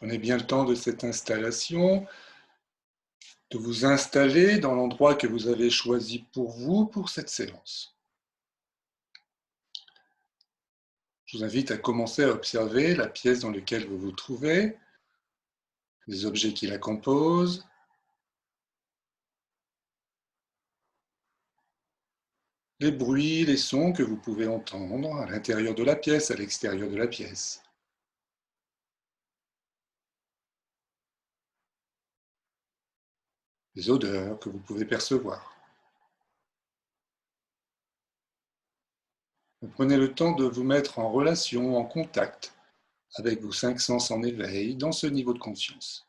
Prenez bien le temps de cette installation, de vous installer dans l'endroit que vous avez choisi pour vous pour cette séance. Je vous invite à commencer à observer la pièce dans laquelle vous vous trouvez, les objets qui la composent, les bruits, les sons que vous pouvez entendre à l'intérieur de la pièce, à l'extérieur de la pièce. Les odeurs que vous pouvez percevoir. Prenez le temps de vous mettre en relation, en contact avec vos 5 sens en éveil dans ce niveau de conscience.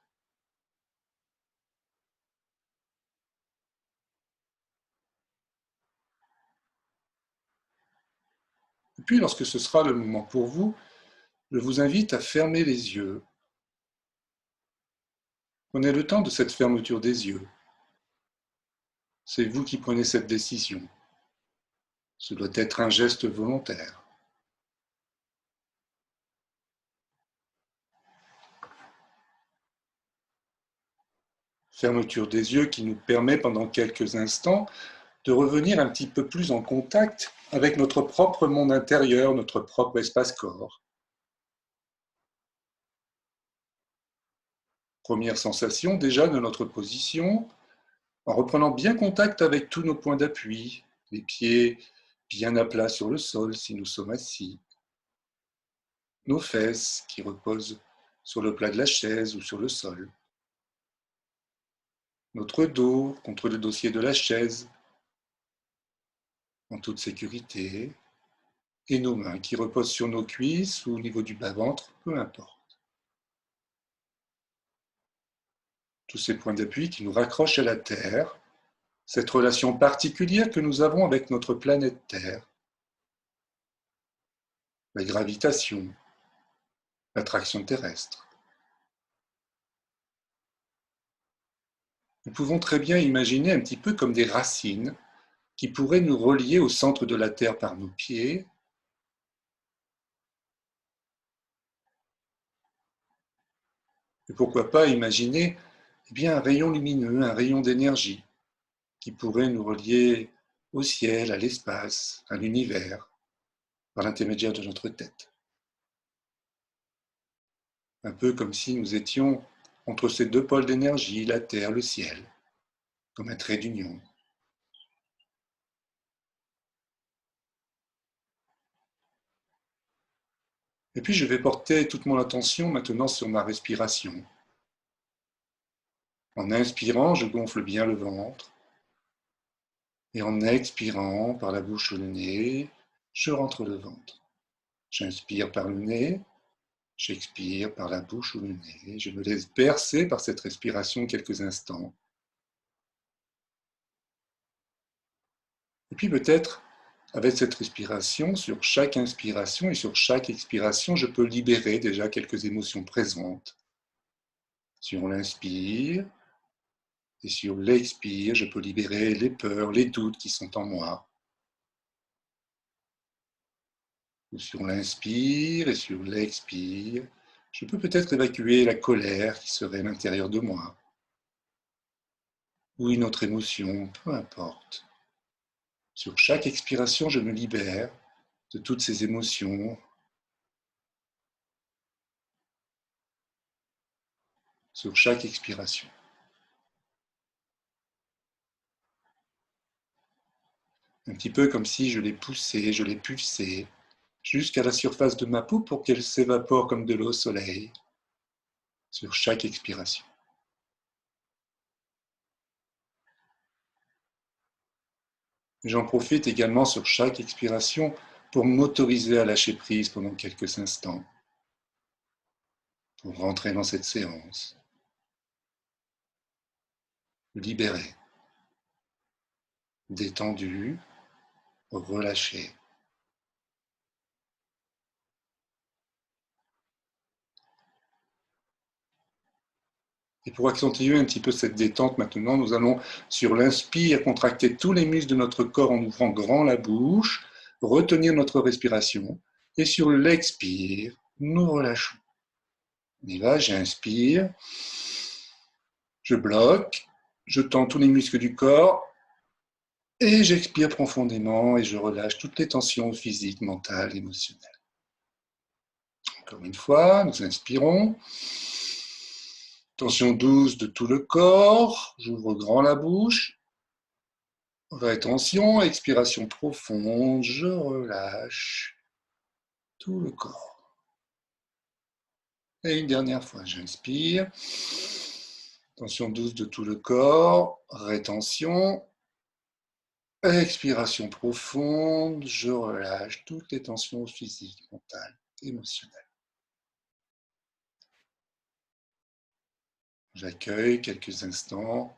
Et puis, lorsque ce sera le moment pour vous, je vous invite à fermer les yeux. Prenez le temps de cette fermeture des yeux. C'est vous qui prenez cette décision. Ce doit être un geste volontaire. Fermeture des yeux qui nous permet pendant quelques instants de revenir un petit peu plus en contact avec notre propre monde intérieur, notre propre espace-corps. Première sensation déjà de notre position, en reprenant bien contact avec tous nos points d'appui, les pieds bien à plat sur le sol si nous sommes assis, nos fesses qui reposent sur le plat de la chaise ou sur le sol, notre dos contre le dossier de la chaise en toute sécurité, et nos mains qui reposent sur nos cuisses ou au niveau du bas-ventre, peu importe. Tous ces points d'appui qui nous raccrochent à la Terre, cette relation particulière que nous avons avec notre planète Terre, la gravitation, l'attraction terrestre. Nous pouvons très bien imaginer un petit peu comme des racines qui pourraient nous relier au centre de la Terre par nos pieds, et pourquoi pas imaginer un rayon lumineux, un rayon d'énergie qui pourrait nous relier au ciel, à l'espace, à l'univers, par l'intermédiaire de notre tête. Un peu comme si nous étions entre ces deux pôles d'énergie, la Terre, le ciel, comme un trait d'union. Et puis je vais porter toute mon attention maintenant sur ma respiration. En inspirant, je gonfle bien le ventre. Et en expirant par la bouche ou le nez, je rentre le ventre. J'inspire par le nez, j'expire par la bouche ou le nez. Je me laisse bercer par cette respiration quelques instants. Et puis peut-être, avec cette respiration, sur chaque inspiration et sur chaque expiration, je peux libérer déjà quelques émotions présentes. Si on l'inspire, et sur l'expire, je peux libérer les peurs, les doutes qui sont en moi. Ou sur l'inspire et sur l'expire, je peux peut-être évacuer la colère qui serait à l'intérieur de moi. Ou une autre émotion, peu importe. Sur chaque expiration, je me libère de toutes ces émotions. Sur chaque expiration. Un petit peu comme si je les poussais, je les pulsais, jusqu'à la surface de ma peau pour qu'elle s'évapore comme de l'eau au soleil, sur chaque expiration. J'en profite également sur chaque expiration pour m'autoriser à lâcher prise pendant quelques instants, pour rentrer dans cette séance, libéré, détendu, relâché. Et pour accentuer un petit peu cette détente maintenant, nous allons sur l'inspire contracter tous les muscles de notre corps en ouvrant grand la bouche, retenir notre respiration, et sur l'expire, nous relâchons. On y va, j'inspire, je bloque, je tends tous les muscles du corps et j'expire profondément et je relâche toutes les tensions physiques, mentales, émotionnelles. Encore une fois, nous inspirons. Tension douce de tout le corps, j'ouvre grand la bouche. Rétention, expiration profonde, je relâche tout le corps. Et une dernière fois, j'inspire. Tension douce de tout le corps, rétention. Expiration profonde, je relâche toutes les tensions physiques, mentales, émotionnelles. J'accueille quelques instants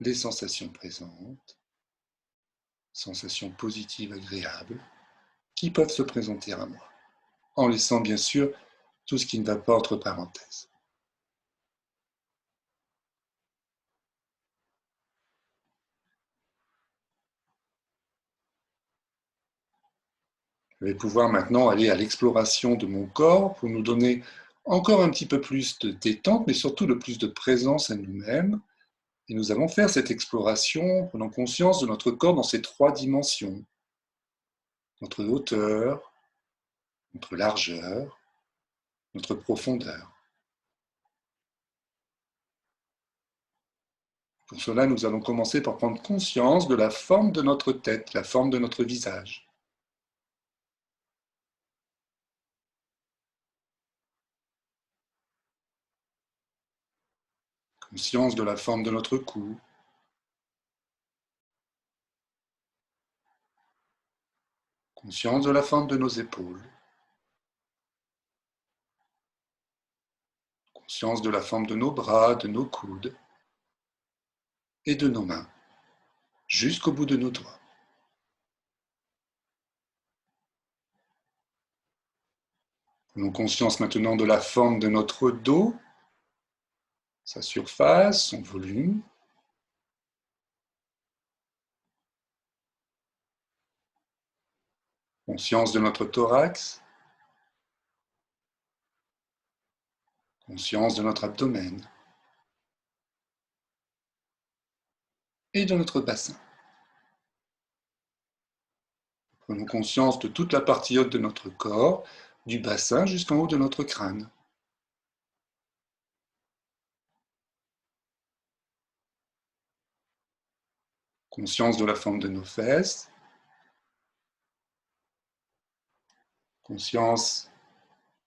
les sensations présentes, sensations positives, agréables, qui peuvent se présenter à moi, en laissant bien sûr tout ce qui ne va pas entre parenthèses. Je vais pouvoir maintenant aller à l'exploration de mon corps pour nous donner encore un petit peu plus de détente, mais surtout le plus de présence à nous-mêmes. Et nous allons faire cette exploration en prenant conscience de notre corps dans ses trois dimensions. Notre hauteur, notre largeur, notre profondeur. Pour cela, nous allons commencer par prendre conscience de la forme de notre tête, la forme de notre visage. Conscience de la forme de notre cou. Conscience de la forme de nos épaules. Conscience de la forme de nos bras, de nos coudes et de nos mains, jusqu'au bout de nos doigts. Prenons conscience maintenant de la forme de notre dos, sa surface, son volume. Conscience de notre thorax. Conscience de notre abdomen et de notre bassin. Prenons conscience de toute la partie haute de notre corps, du bassin jusqu'en haut de notre crâne. Conscience de la forme de nos fesses. Conscience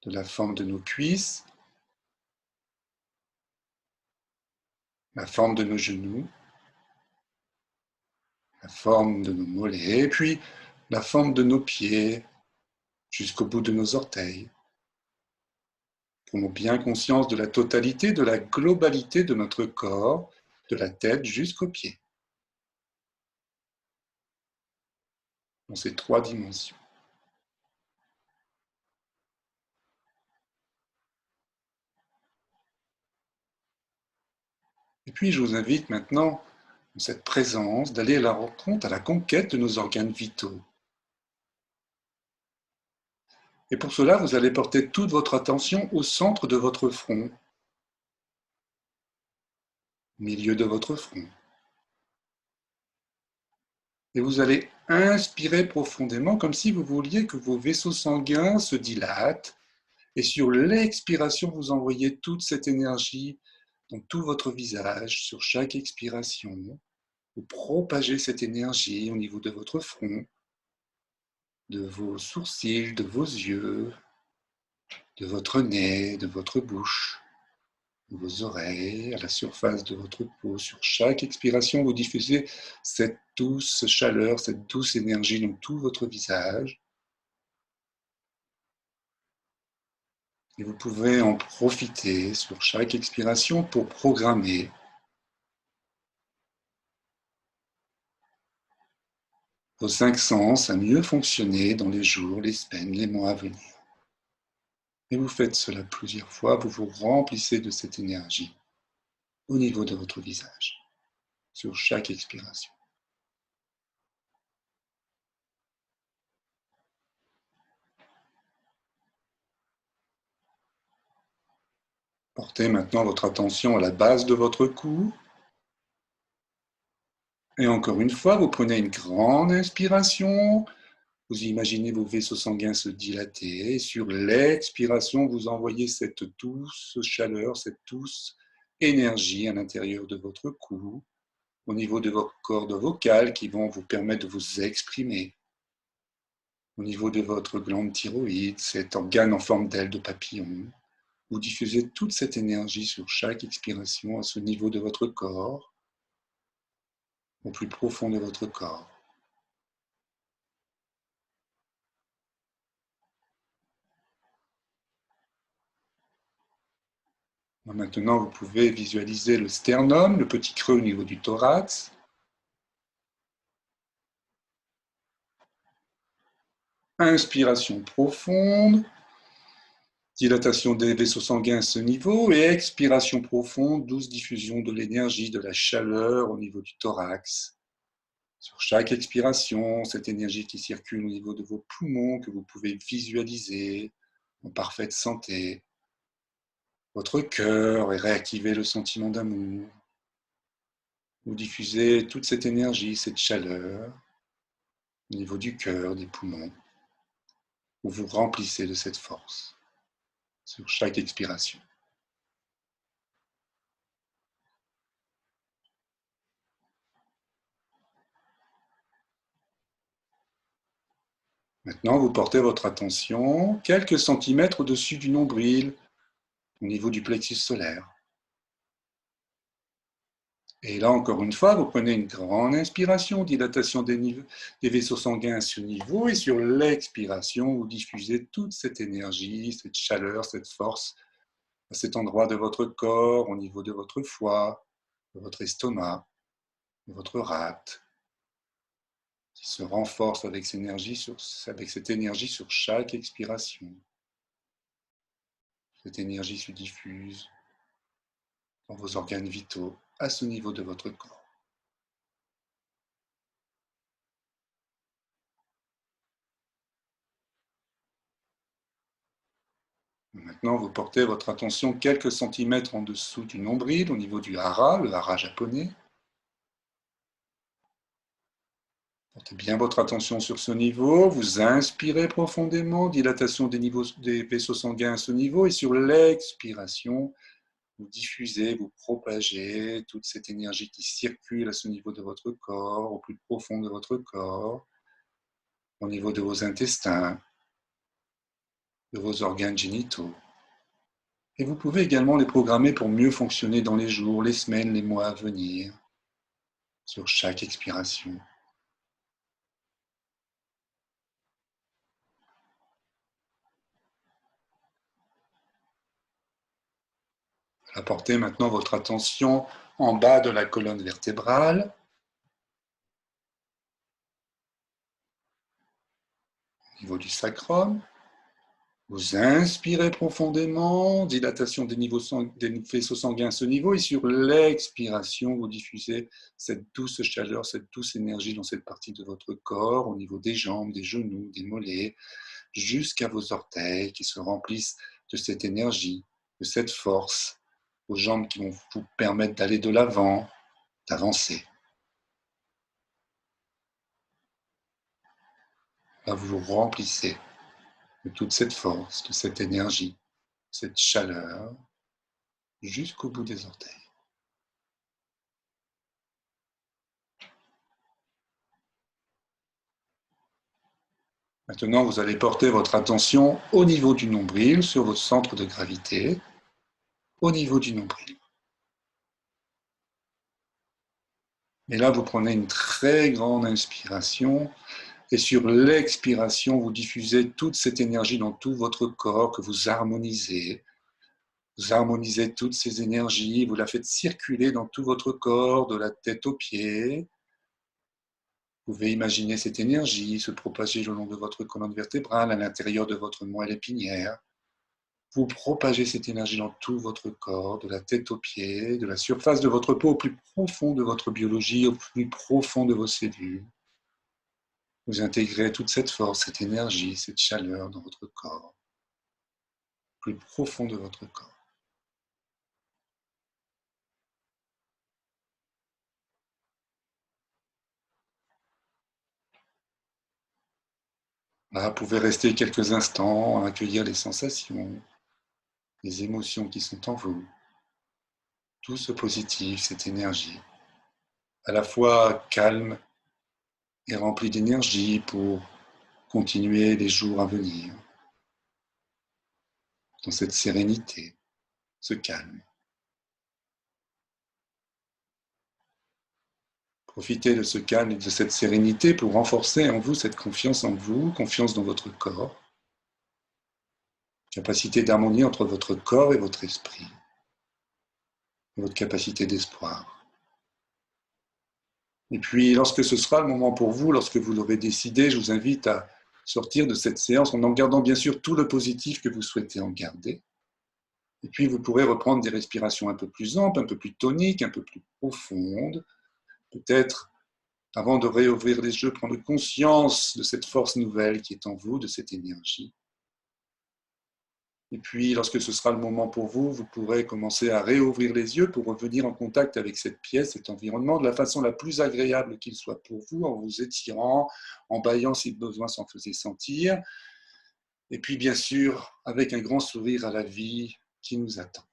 de la forme de nos cuisses. La forme de nos genoux. La forme de nos mollets. Et puis la forme de nos pieds jusqu'au bout de nos orteils. Prenons bien conscience de la totalité, de la globalité de notre corps, de la tête jusqu'aux pieds, dans ces trois dimensions. Et puis je vous invite maintenant, dans cette présence, d'aller à la rencontre, à la conquête de nos organes vitaux. Et pour cela, vous allez porter toute votre attention au centre de votre front, au milieu de votre front. Et vous allez inspirer profondément comme si vous vouliez que vos vaisseaux sanguins se dilatent. Et sur l'expiration, vous envoyez toute cette énergie dans tout votre visage, sur chaque expiration. Vous propagez cette énergie au niveau de votre front, de vos sourcils, de vos yeux, de votre nez, de votre bouche, de vos oreilles, à la surface de votre peau. Sur chaque expiration, vous diffusez cette douce chaleur, cette douce énergie dans tout votre visage. Et vous pouvez en profiter sur chaque expiration pour programmer vos cinq sens à mieux fonctionner dans les jours, les semaines, les mois à venir. Et vous faites cela plusieurs fois, vous vous remplissez de cette énergie au niveau de votre visage, sur chaque expiration. Portez maintenant votre attention à la base de votre cou. Et encore une fois, vous prenez une grande inspiration. Vous imaginez vos vaisseaux sanguins se dilater. Et sur l'expiration, vous envoyez cette douce chaleur, cette douce énergie à l'intérieur de votre cou, au niveau de vos cordes vocales qui vont vous permettre de vous exprimer. Au niveau de votre glande thyroïde, cet organe en forme d'aile de papillon, vous diffusez toute cette énergie sur chaque expiration à ce niveau de votre corps, au plus profond de votre corps. Maintenant, vous pouvez visualiser le sternum, le petit creux au niveau du thorax. Inspiration profonde, dilatation des vaisseaux sanguins à ce niveau, et expiration profonde, douce diffusion de l'énergie, de la chaleur au niveau du thorax. Sur chaque expiration, cette énergie qui circule au niveau de vos poumons, que vous pouvez visualiser en parfaite santé. Votre cœur et réactiver le sentiment d'amour. Vous diffusez toute cette énergie, cette chaleur au niveau du cœur, des poumons. Vous vous remplissez de cette force sur chaque expiration. Maintenant, vous portez votre attention quelques centimètres au-dessus du nombril, au niveau du plexus solaire. Et là, encore une fois, vous prenez une grande inspiration, dilatation des vaisseaux sanguins à ce niveau, et sur l'expiration, vous diffusez toute cette énergie, cette chaleur, cette force à cet endroit de votre corps, au niveau de votre foie, de votre estomac, de votre rate, qui se renforce avec cette énergie sur chaque expiration. Cette énergie se diffuse dans vos organes vitaux à ce niveau de votre corps. Maintenant, vous portez votre attention quelques centimètres en dessous du nombril, au niveau du hara, le hara japonais. Portez bien votre attention sur ce niveau. Vous inspirez profondément, dilatation des vaisseaux sanguins à ce niveau, et sur l'expiration, vous diffusez, vous propagez toute cette énergie qui circule à ce niveau de votre corps, au plus profond de votre corps, au niveau de vos intestins, de vos organes génitaux. Et vous pouvez également les programmer pour mieux fonctionner dans les jours, les semaines, les mois à venir, sur chaque expiration. Apportez maintenant votre attention en bas de la colonne vertébrale, au niveau du sacrum. Vous inspirez profondément, dilatation des vaisseaux sanguins à ce niveau, et sur l'expiration, vous diffusez cette douce chaleur, cette douce énergie dans cette partie de votre corps, au niveau des jambes, des genoux, des mollets, jusqu'à vos orteils qui se remplissent de cette énergie, de cette force, vos jambes qui vont vous permettre d'aller de l'avant, d'avancer. Là, vous vous remplissez de toute cette force, de cette énergie, cette chaleur, jusqu'au bout des orteils. Maintenant, vous allez porter votre attention au niveau du nombril, sur votre centre de gravité, au niveau du nombril. Et là, vous prenez une très grande inspiration, et sur l'expiration, vous diffusez toute cette énergie dans tout votre corps que vous harmonisez. Vous harmonisez toutes ces énergies, vous la faites circuler dans tout votre corps, de la tête aux pieds. Vous pouvez imaginer cette énergie se propager le long de votre colonne vertébrale, à l'intérieur de votre moelle épinière. Vous propagez cette énergie dans tout votre corps, de la tête aux pieds, de la surface de votre peau au plus profond de votre biologie, au plus profond de vos cellules. Vous intégrez toute cette force, cette énergie, cette chaleur dans votre corps, au plus profond de votre corps. Là, vous pouvez rester quelques instants à accueillir les sensations, les émotions qui sont en vous, tout ce positif, cette énergie, à la fois calme et remplie d'énergie pour continuer les jours à venir, dans cette sérénité, ce calme. Profitez de ce calme et de cette sérénité pour renforcer en vous cette confiance en vous, confiance dans votre corps, capacité d'harmonie entre votre corps et votre esprit, et votre capacité d'espoir. Et puis, lorsque ce sera le moment pour vous, lorsque vous l'aurez décidé, je vous invite à sortir de cette séance en gardant bien sûr tout le positif que vous souhaitez en garder. Et puis, vous pourrez reprendre des respirations un peu plus amples, un peu plus toniques, un peu plus profondes. Peut-être, avant de réouvrir les yeux, prendre conscience de cette force nouvelle qui est en vous, de cette énergie. Et puis, lorsque ce sera le moment pour vous, vous pourrez commencer à réouvrir les yeux pour revenir en contact avec cette pièce, cet environnement, de la façon la plus agréable qu'il soit pour vous, en vous étirant, en bâillant si besoin s'en faisait sentir. Et puis, bien sûr, avec un grand sourire à la vie qui nous attend.